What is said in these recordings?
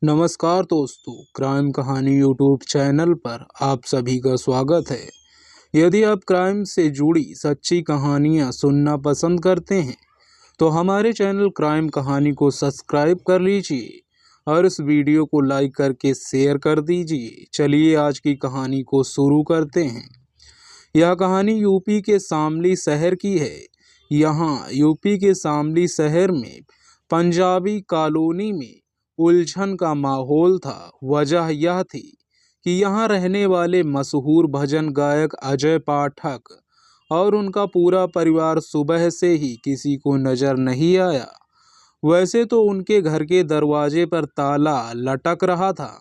नमस्कार दोस्तों, क्राइम कहानी यूट्यूब चैनल पर आप सभी का स्वागत है। यदि आप क्राइम से जुड़ी सच्ची कहानियां सुनना पसंद करते हैं तो हमारे चैनल क्राइम कहानी को सब्सक्राइब कर लीजिए और इस वीडियो को लाइक करके शेयर कर दीजिए। चलिए आज की कहानी को शुरू करते हैं। यह कहानी यूपी के शामली शहर की है। यहाँ यूपी के शामली शहर में पंजाबी कॉलोनी में उलझन का माहौल था। वजह यह थी कि यहाँ रहने वाले मशहूर भजन गायक अजय पाठक और उनका पूरा परिवार सुबह से ही किसी को नजर नहीं आया। वैसे तो उनके घर के दरवाजे पर ताला लटक रहा था,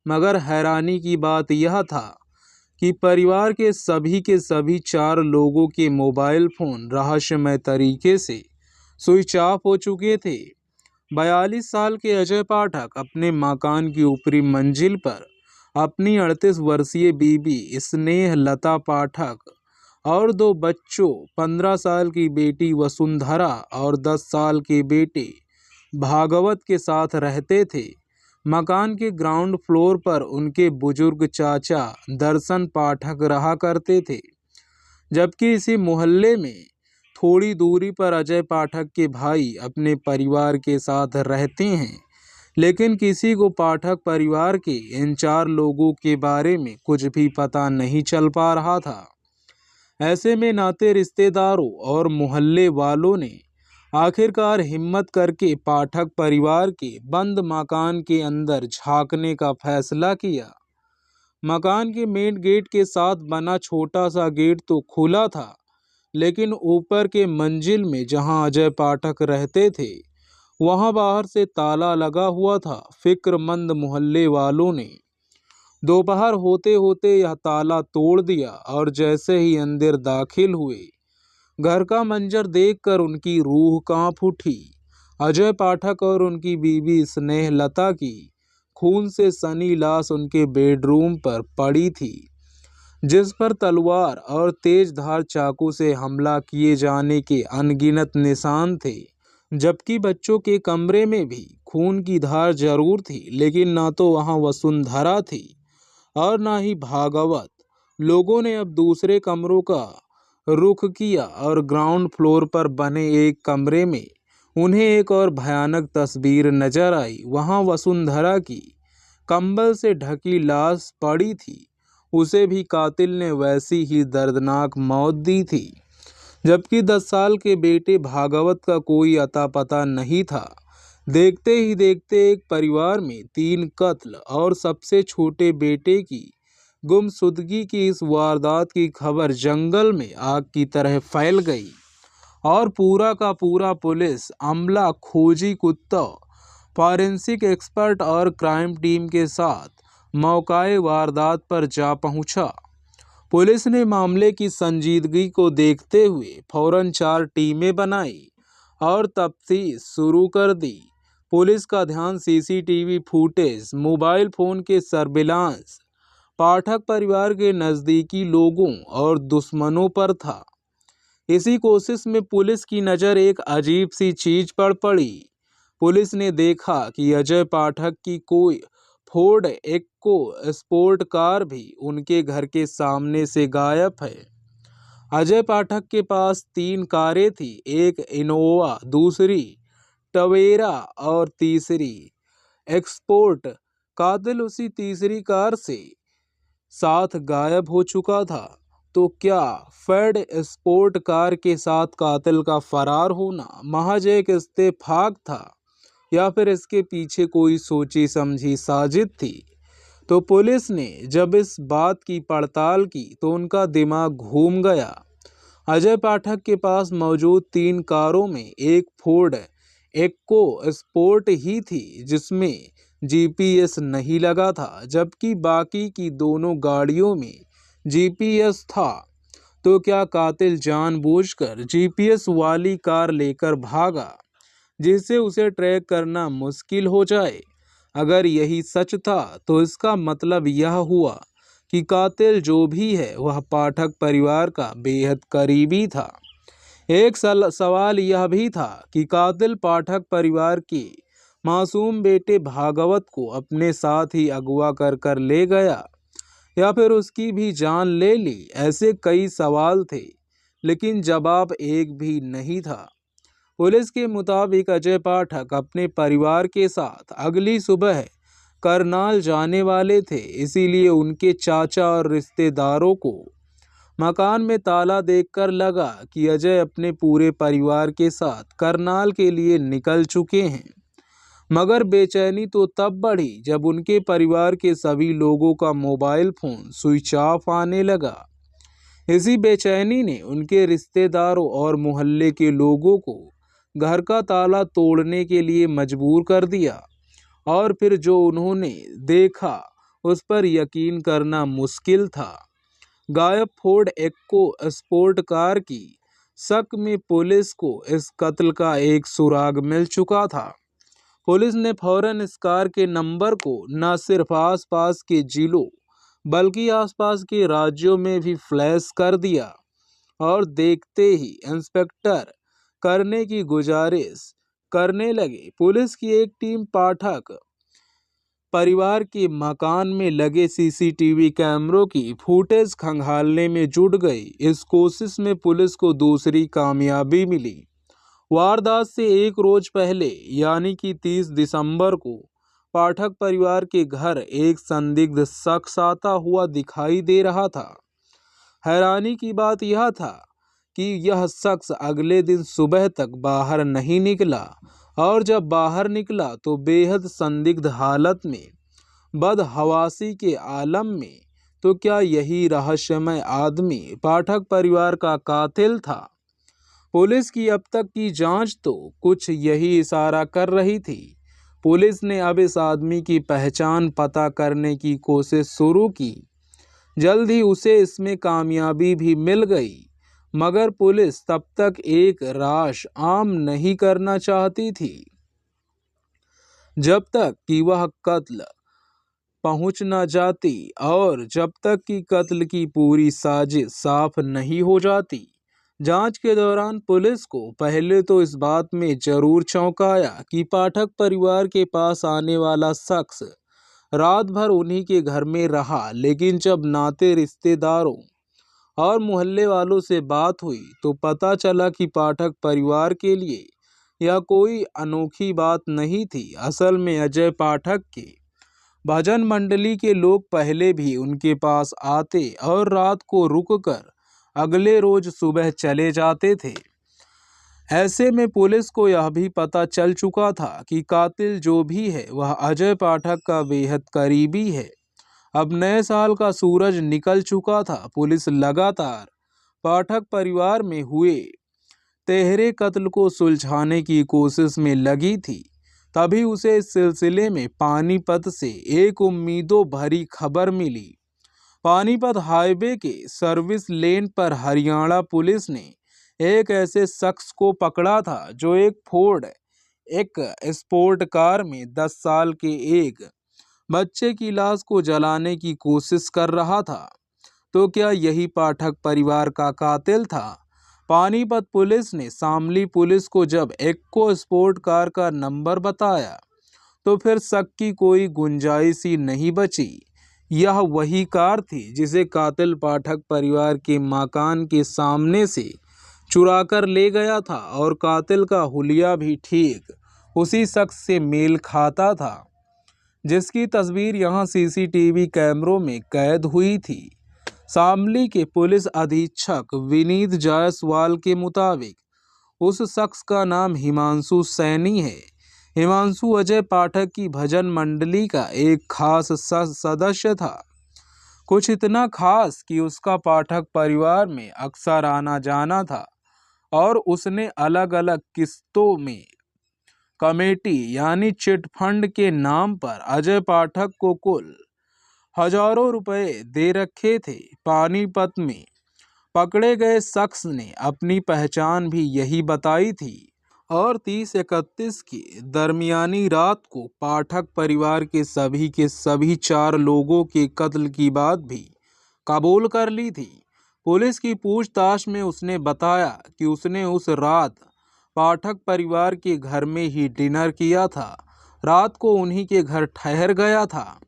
मगर हैरानी की बात यह था कि परिवार के सभी 4 लोगों के मोबाइल फोन रहस्यमय तरीके से स्विच ऑफ हो चुके थे। 42 साल के अजय पाठक अपने मकान की ऊपरी मंजिल पर अपनी 38 वर्षीय बीबी स्नेह लता पाठक और 2 बच्चों 15 साल की बेटी वसुंधरा और 10 साल के बेटे भागवत के साथ रहते थे। मकान के ग्राउंड फ्लोर पर उनके बुजुर्ग चाचा दर्शन पाठक रहा करते थे, जबकि इसी मोहल्ले में थोड़ी दूरी पर अजय पाठक के भाई अपने परिवार के साथ रहते हैं। लेकिन किसी को पाठक परिवार के इन 4 लोगों के बारे में कुछ भी पता नहीं चल पा रहा था। ऐसे में नाते रिश्तेदारों और मोहल्ले वालों ने आखिरकार हिम्मत करके पाठक परिवार के बंद मकान के अंदर झांकने का फैसला किया। मकान के मेन गेट के साथ बना छोटा सा गेट तो खुला था, लेकिन ऊपर के मंजिल में जहां अजय पाठक रहते थे वहां बाहर से ताला लगा हुआ था। फिक्रमंद मोहल्ले वालों ने दोपहर होते होते यह ताला तोड़ दिया और जैसे ही अंदर दाखिल हुए, घर का मंजर देखकर उनकी रूह कांप उठी। अजय पाठक और उनकी बीवी स्नेह लता की खून से सनी लाश उनके बेडरूम पर पड़ी थी, जिस पर तलवार और तेज धार चाकू से हमला किए जाने के अनगिनत निशान थे। जबकि बच्चों के कमरे में भी खून की धार जरूर थी, लेकिन ना तो वहां वसुंधरा थी और ना ही भागवत। लोगों ने अब दूसरे कमरों का रुख किया और ग्राउंड फ्लोर पर बने एक कमरे में उन्हें एक और भयानक तस्वीर नजर आई। वहां वसुंधरा की कंबल से ढकी लाश पड़ी थी। उसे भी कातिल ने वैसी ही दर्दनाक मौत दी थी, जबकि 10 साल के बेटे भागवत का कोई अता पता नहीं था। देखते ही देखते एक परिवार में 3 कत्ल और सबसे छोटे बेटे की गुमशुदगी की इस वारदात की खबर जंगल में आग की तरह फैल गई और पूरा का पूरा पुलिस अमला, खोजी कुत्ता, फॉरेंसिक एक्सपर्ट और क्राइम टीम के साथ मौकाए वारदात पर जा पहुंचा। पुलिस ने मामले की संजीदगी को देखते हुए फौरन 4 टीमें बनाई और तफ्तीश शुरू कर दी। पुलिस का ध्यान सीसीटीवी फुटेज, मोबाइल फोन के सर्विलांस, पाठक परिवार के नज़दीकी लोगों और दुश्मनों पर था। इसी कोशिश में पुलिस की नज़र एक अजीब सी चीज पर पड़ी। पुलिस ने देखा कि अजय पाठक की कोई फोर्ड एक्को स्पोर्ट कार भी उनके घर के सामने से गायब है। अजय पाठक के पास 3 कारें थी, एक इनोवा, दूसरी टवेरा और तीसरी एक्सपोर्ट। कातिल उसी तीसरी कार से साथ गायब हो चुका था। तो क्या फेड स्पोर्ट कार के साथ कातिल का फरार होना महज एक इत्तेफाक था या फिर इसके पीछे कोई सोची समझी साजिश थी? तो पुलिस ने जब इस बात की पड़ताल की तो उनका दिमाग घूम गया। अजय पाठक के पास मौजूद 3 कारों में एक फोर्ड एक्को स्पोर्ट ही थी जिसमें जीपीएस नहीं लगा था, जबकि बाकी की दोनों गाड़ियों में जीपीएस था। तो क्या कातिल जानबूझकर जीपीएस वाली कार लेकर भागा जिससे उसे ट्रैक करना मुश्किल हो जाए? अगर यही सच था तो इसका मतलब यह हुआ कि कातिल जो भी है वह पाठक परिवार का बेहद करीबी था। एक सवाल यह भी था कि कातिल पाठक परिवार के मासूम बेटे भागवत को अपने साथ ही अगवा कर कर ले गया, या फिर उसकी भी जान ले ली? ऐसे कई सवाल थे, लेकिन जवाब एक भी नहीं था। पुलिस के मुताबिक अजय पाठक अपने परिवार के साथ अगली सुबह करनाल जाने वाले थे, इसीलिए उनके चाचा और रिश्तेदारों को मकान में ताला देखकर लगा कि अजय अपने पूरे परिवार के साथ करनाल के लिए निकल चुके हैं। मगर बेचैनी तो तब बढ़ी जब उनके परिवार के सभी लोगों का मोबाइल फोन स्विच ऑफ आने लगा। इसी बेचैनी ने उनके रिश्तेदारों और मोहल्ले के लोगों को घर का ताला तोड़ने के लिए मजबूर कर दिया, और फिर जो उन्होंने देखा उस पर यकीन करना मुश्किल था। गायब फोर्ड एक्को स्पोर्ट कार की शक में पुलिस को इस कत्ल का एक सुराग मिल चुका था। पुलिस ने फौरन इस कार के नंबर को न सिर्फ आसपास के जिलों बल्कि आसपास के राज्यों में भी फ्लैश कर दिया, और देखते ही इंस्पेक्टर करने की गुजारिश करने लगे। पुलिस की एक टीम पाठक परिवार के मकान में लगे सीसीटीवी कैमरों की फुटेज खंगालने में जुट गई। इस कोशिश में पुलिस को दूसरी कामयाबी मिली। वारदात से एक रोज पहले यानी कि 30 दिसंबर को पाठक परिवार के घर एक संदिग्ध शख्स आता हुआ दिखाई दे रहा था। हैरानी की बात यह था कि यह शख्स अगले दिन सुबह तक बाहर नहीं निकला, और जब बाहर निकला तो बेहद संदिग्ध हालत में, बदहवासी के आलम में। तो क्या यही रहस्यमय आदमी पाठक परिवार का कातिल था? पुलिस की अब तक की जांच तो कुछ यही इशारा कर रही थी। पुलिस ने अब इस आदमी की पहचान पता करने की कोशिश शुरू की। जल्द ही उसे इसमें कामयाबी भी मिल गई, मगर पुलिस तब तक एक राश आम नहीं करना चाहती थी जब तक कि वह कत्ल पहुंच न जाती, और जब तक कि कत्ल की पूरी साजिश साफ नहीं हो जाती। जांच के दौरान पुलिस को पहले तो इस बात में जरूर चौंकाया कि पाठक परिवार के पास आने वाला शख्स रात भर उन्हीं के घर में रहा, लेकिन जब नाते रिश्तेदारों और मोहल्ले वालों से बात हुई तो पता चला कि पाठक परिवार के लिए यह कोई अनोखी बात नहीं थी। असल में अजय पाठक के भजन मंडली के लोग पहले भी उनके पास आते और रात को रुककर अगले रोज सुबह चले जाते थे। ऐसे में पुलिस को यह भी पता चल चुका था कि कातिल जो भी है वह अजय पाठक का बेहद करीबी है। अब नए साल का सूरज निकल चुका था। पुलिस लगातार पाठक परिवार में हुए तेहरे कत्ल को सुलझाने की कोशिश में लगी थी। तभी उसे इस सिलसिले में पानीपत से एक उम्मीदों भरी खबर मिली। पानीपत हाईवे के सर्विस लेन पर हरियाणा पुलिस ने एक ऐसे शख्स को पकड़ा था जो एक फोर्ड एक स्पोर्ट कार में 10 साल के एक बच्चे की लाश को जलाने की कोशिश कर रहा था। तो क्या यही पाठक परिवार का कातिल था? पानीपत पुलिस ने शामली पुलिस को जब एक्को स्पोर्ट कार का नंबर बताया तो फिर शक की कोई गुंजाइश ही नहीं बची। यह वही कार थी जिसे कातिल पाठक परिवार के मकान के सामने से चुरा कर ले गया था, और कातिल का हुलिया भी ठीक उसी शख्स से मेल खाता था जिसकी तस्वीर यहां सीसीटीवी कैमरों में कैद हुई थी। शामली के पुलिस अधीक्षक विनीत जायसवाल के मुताबिक उस शख्स का नाम हिमांशु सैनी है। हिमांशु अजय पाठक की भजन मंडली का एक खास सदस्य था। कुछ इतना खास कि उसका पाठक परिवार में अक्सर आना जाना था, और उसने अलग अलग किस्तों में कमेटी यानी चिट फंड के नाम पर अजय पाठक को कुल हजारों रुपए दे रखे थे। पानीपत में पकड़े गए शख्स ने अपनी पहचान भी यही बताई थी, और 30-31 की दरमियानी रात को पाठक परिवार के सभी 4 लोगों के कत्ल की बात भी कबूल कर ली थी। पुलिस की पूछताछ में उसने बताया कि उसने उस रात पाठक परिवार के घर में ही डिनर किया था। रात को उन्हीं के घर ठहर गया था।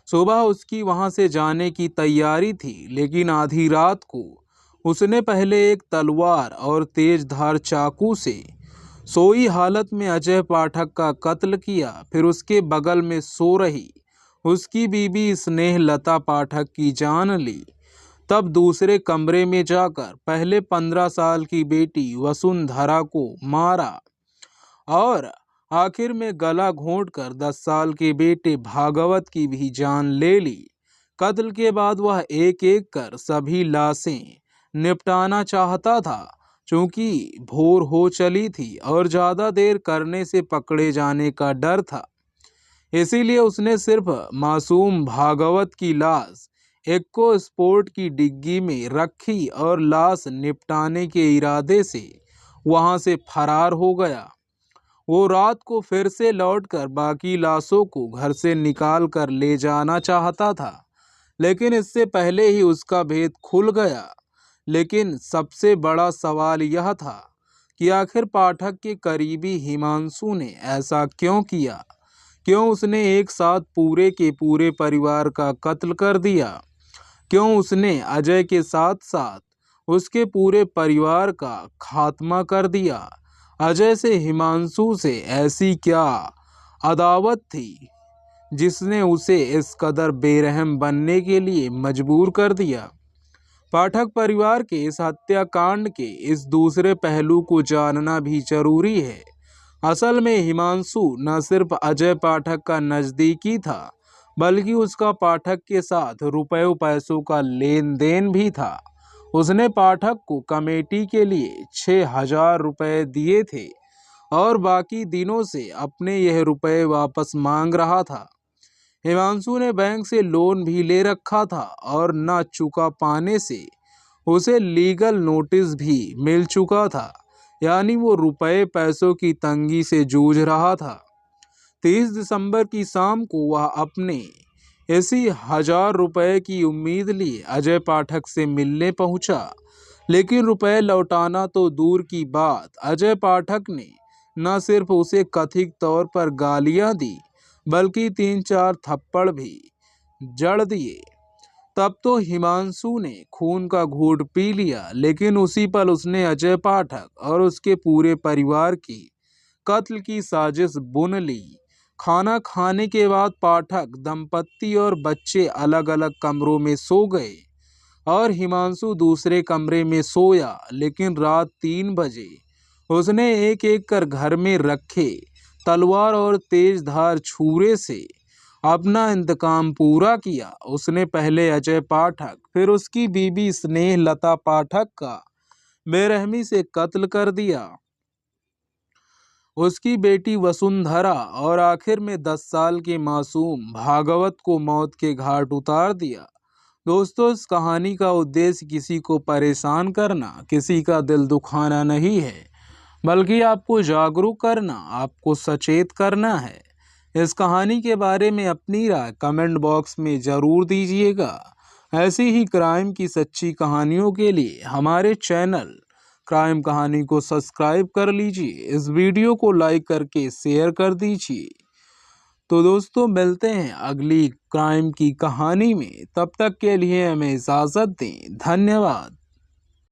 सुबह उसकी वहां से जाने की तैयारी थी, लेकिन आधी रात को उसने पहले एक तलवार और तेजधार चाकू से सोई हालत में अजय पाठक का कत्ल किया। फिर उसके बगल में सो रही उसकी बीबी स्नेहलता पाठक की जान ली। तब दूसरे कमरे में जाकर पहले 15 साल की बेटी वसुंधरा को मारा और आखिर में गला घोंटकर 10 साल के बेटे भागवत की भी जान ले ली। कत्ल के बाद वह एक एक कर सभी लाशें निपटाना चाहता था। चूंकि भोर हो चली थी और ज्यादा देर करने से पकड़े जाने का डर था, इसीलिए उसने सिर्फ मासूम भागवत की लाश इक्को स्पोर्ट की डिग्गी में रखी और लाश निपटाने के इरादे से वहां से फरार हो गया। वो रात को फिर से लौटकर बाकी लाशों को घर से निकाल कर ले जाना चाहता था, लेकिन इससे पहले ही उसका भेद खुल गया। लेकिन सबसे बड़ा सवाल यह था कि आखिर पाठक के करीबी हिमांशु ने ऐसा क्यों किया? क्यों उसने एक साथ पूरे के पूरे परिवार का कत्ल कर दिया? क्यों उसने अजय के साथ साथ उसके पूरे परिवार का खात्मा कर दिया? अजय से हिमांशु से ऐसी क्या अदावत थी जिसने उसे इस कदर बेरहम बनने के लिए मजबूर कर दिया? पाठक परिवार के इस हत्याकांड के इस दूसरे पहलू को जानना भी जरूरी है। असल में हिमांशु न सिर्फ अजय पाठक का नजदीकी था, बल्कि उसका पाठक के साथ रुपयों पैसों का लेन देन भी था। उसने पाठक को कमेटी के लिए 6,000 रुपए दिए थे और बाकी दिनों से अपने यह रुपए वापस मांग रहा था। हिमांशु ने बैंक से लोन भी ले रखा था और न चुका पाने से उसे लीगल नोटिस भी मिल चुका था, यानी वो रुपए पैसों की तंगी से जूझ रहा था। 30 दिसंबर की शाम को वह अपने इसी 1,000 रुपए की उम्मीद लिए अजय पाठक से मिलने पहुंचा, लेकिन रुपए लौटाना तो दूर की बात, अजय पाठक ने न सिर्फ उसे कथित तौर पर गालियां दी, बल्कि 3-4 थप्पड़ भी जड़ दिए। तब तो हिमांशु ने खून का घूंट पी लिया, लेकिन उसी पल उसने अजय पाठक और उसके पूरे परिवार की कत्ल की साजिश बुन ली। खाना खाने के बाद पाठक दंपत्ति और बच्चे अलग अलग कमरों में सो गए और हिमांशु दूसरे कमरे में सोया। लेकिन रात 3 बजे उसने एक एक कर घर में रखे तलवार और तेजधार छुरे से अपना इंतकाम पूरा किया। उसने पहले अजय पाठक, फिर उसकी बीबी स्नेहलता पाठक का बेरहमी से कत्ल कर दिया, उसकी बेटी वसुंधरा और आखिर में 10 साल के मासूम भागवत को मौत के घाट उतार दिया। दोस्तों, इस कहानी का उद्देश्य किसी को परेशान करना, किसी का दिल दुखाना नहीं है, बल्कि आपको जागरूक करना, आपको सचेत करना है। इस कहानी के बारे में अपनी राय कमेंट बॉक्स में ज़रूर दीजिएगा। ऐसी ही क्राइम की सच्ची कहानियों के लिए हमारे चैनल क्राइम कहानी को सब्सक्राइब कर लीजिए। इस वीडियो को लाइक करके शेयर कर दीजिए। तो दोस्तों, मिलते हैं अगली क्राइम की कहानी में। तब तक के लिए हमें इजाज़त दें। धन्यवाद।